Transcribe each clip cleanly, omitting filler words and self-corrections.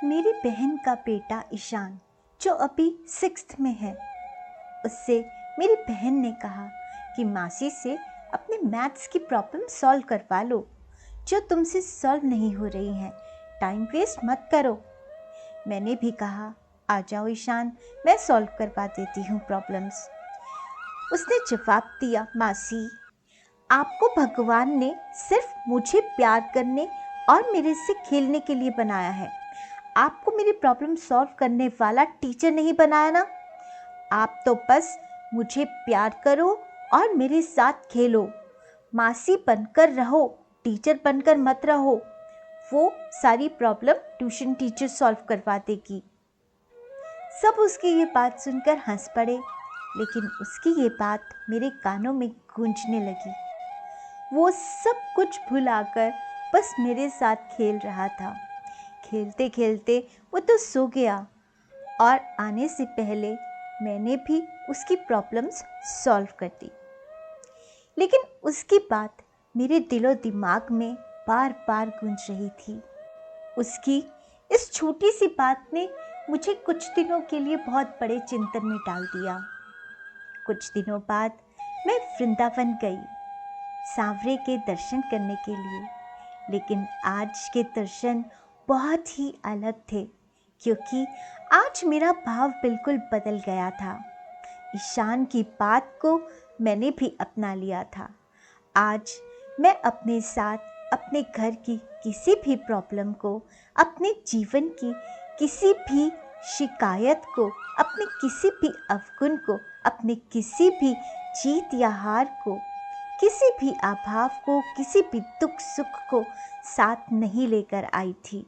मेरी बहन का बेटा ईशान जो अभी 6th में है, उससे मेरी बहन ने कहा कि मासी से अपने मैथ्स की प्रॉब्लम सॉल्व करवा लो जो तुमसे सॉल्व नहीं हो रही हैं। टाइम वेस्ट मत करो। मैंने भी कहा आ जाओ ईशान, मैं सॉल्व करवा देती हूँ प्रॉब्लम्स। उसने जवाब दिया, मासी आपको भगवान ने सिर्फ मुझे प्यार करने और मेरे से खेलने के लिए बनाया है। आपको मेरी प्रॉब्लम सॉल्व करने वाला टीचर नहीं बनाया ना। आप तो बस मुझे प्यार करो और मेरे साथ खेलो। मासी बनकर रहो, टीचर बनकर मत रहो। वो सारी प्रॉब्लम ट्यूशन टीचर सॉल्व करवा देगी। सब उसकी ये बात सुनकर हंस पड़े, लेकिन उसकी ये बात मेरे कानों में गूंजने लगी। वो सब कुछ भुलाकर बस मेरे साथ खेल रहा था। खेलते खेलते वो तो सो गया और आने से पहले मैंने भी उसकी प्रॉब्लम्स सॉल्व कर दी। लेकिन उसकी बात मेरे दिलो दिमाग में बार बार गूंज रही थी। उसकी इस छोटी सी बात ने मुझे कुछ दिनों के लिए बहुत बड़े चिंतन में डाल दिया। कुछ दिनों बाद मैं वृंदावन गई सांवरे के दर्शन करने के लिए, लेकिन आज के दर्शन बहुत ही अलग थे, क्योंकि आज मेरा भाव बिल्कुल बदल गया था। ईशान की बात को मैंने भी अपना लिया था। आज मैं अपने साथ अपने घर की किसी भी प्रॉब्लम को, अपने जीवन की किसी भी शिकायत को, अपने किसी भी अवगुण को, अपने किसी भी जीत या हार को, किसी भी अभाव को, किसी भी दुख सुख को साथ नहीं लेकर आई थी।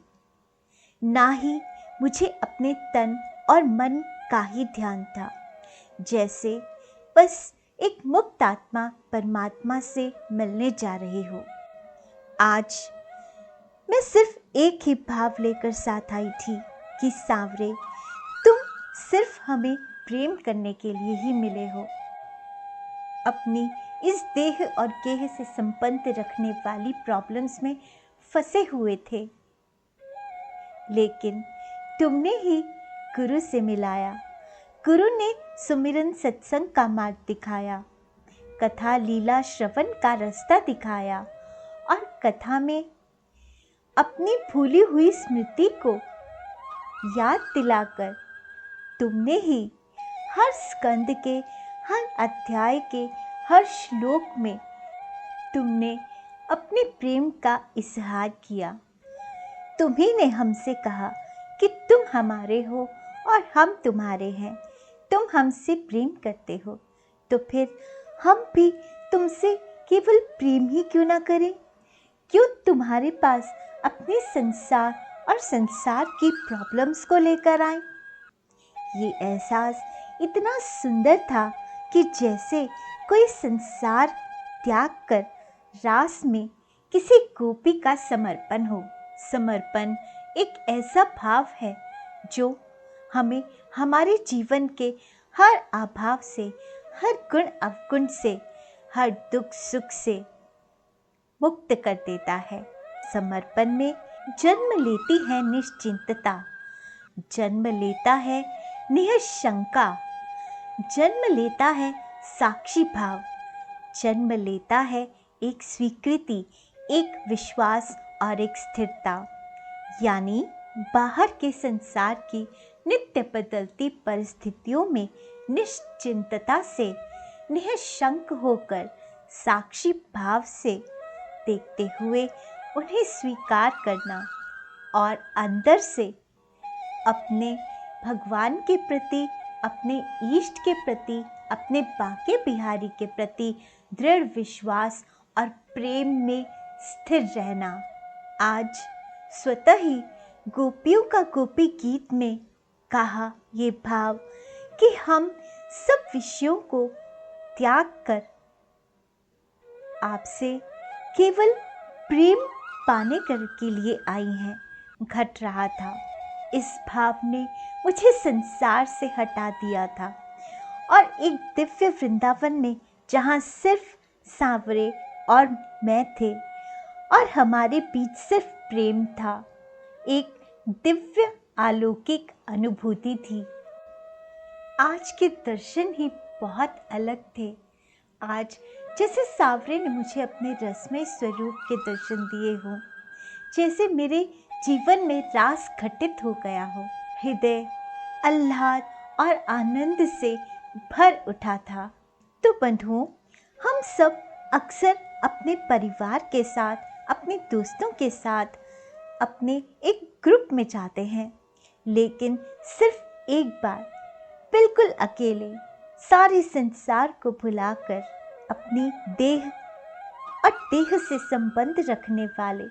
ना ही मुझे अपने तन और मन का ही ध्यान था, जैसे बस एक मुक्त आत्मा परमात्मा से मिलने जा रही हो। आज मैं सिर्फ एक ही भाव लेकर साथ आई थी कि सांवरे, तुम सिर्फ हमें प्रेम करने के लिए ही मिले हो। अपनी इस देह और गेह से संबंध रखने वाली प्रॉब्लम्स में फंसे हुए थे, लेकिन तुमने ही गुरु से मिलाया। गुरु ने सुमिरन सत्संग का मार्ग दिखाया, कथा लीला श्रवण का रास्ता दिखाया और कथा में अपनी भूली हुई स्मृति को याद दिलाकर तुमने ही हर स्कंद के, हर अध्याय के, हर श्लोक में तुमने अपने प्रेम का इजहार किया। तुम्ही ने हमसे कहा कि तुम हमारे हो और हम तुम्हारे हैं। तुम हमसे प्रेम करते हो, तो फिर हम भी तुमसे केवल प्रेम ही क्यों ना करें? क्यों तुम्हारे पास अपने संसार और संसार की प्रॉब्लम्स को लेकर आए? ये एहसास इतना सुंदर था कि जैसे कोई संसार त्याग कर रास में किसी गोपी का समर्पण हो। समर्पण एक ऐसा भाव है जो हमें हमारे जीवन के हर अभाव से, हर गुण अवगुण से, हर दुख सुख से मुक्त कर देता है। समर्पण में जन्म लेती है निश्चिंतता, जन्म लेता है निःशंका, जन्म लेता है साक्षी भाव, जन्म लेता है एक स्वीकृति, एक विश्वास और एक स्थिरता। यानी बाहर के संसार की नित्य बदलती परिस्थितियों में निश्चिंतता से, निःशंक होकर, साक्षी भाव से देखते हुए उन्हें स्वीकार करना और अंदर से अपने भगवान के प्रति, अपने इष्ट के प्रति, अपने बांके बिहारी के प्रति दृढ़ विश्वास और प्रेम में स्थिर रहना। आज स्वतः ही गोपियों का गोपी गीत में कहा ये भाव कि हम सब विषयों को त्याग कर आपसे केवल प्रेम पाने के लिए आई हैं, घट रहा था। इस भाव ने मुझे संसार से हटा दिया था और एक दिव्य वृंदावन में, जहाँ सिर्फ सांवरे और मैं थे और हमारे बीच सिर्फ प्रेम था, एक दिव्य अलौकिक अनुभूति थी। आज के दर्शन ही बहुत अलग थे। आज जैसे सांवरे ने मुझे अपने रसमय स्वरूप के दर्शन दिए हों, जैसे मेरे जीवन में रास घटित हो गया हो। हृदय आह्लाद और आनंद से भर उठा था। तो बंधुओं, हम सब अक्सर अपने परिवार के साथ, अपने दोस्तों के साथ, अपने एक ग्रुप में जाते हैं, लेकिन सिर्फ एक बार बिल्कुल अकेले सारे संसार को भुलाकर अपनी देह और देह से संबंध रखने वाले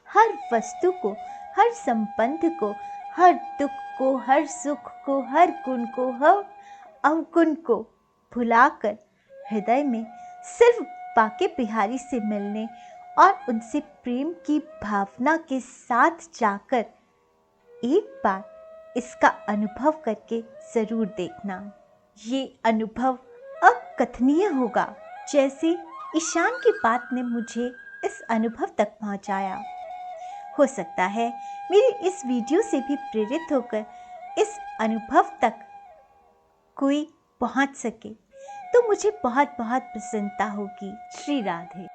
हर वस्तु को, हर संबंध को, हर दुख को, हर सुख को, हर गुण को, हर अवगुण को भुलाकर हृदय में सिर्फ बाके बिहारी से मिलने और उनसे प्रेम की भावना के साथ जाकर एक बार इसका अनुभव करके ज़रूर देखना। ये अनुभव अकथनीय होगा, जैसे ईशान की बात ने मुझे इस अनुभव तक पहुंचाया। हो सकता है मेरी इस वीडियो से भी प्रेरित होकर इस अनुभव तक कोई पहुंच सके, तो मुझे बहुत बहुत प्रसन्नता होगी। श्री राधे।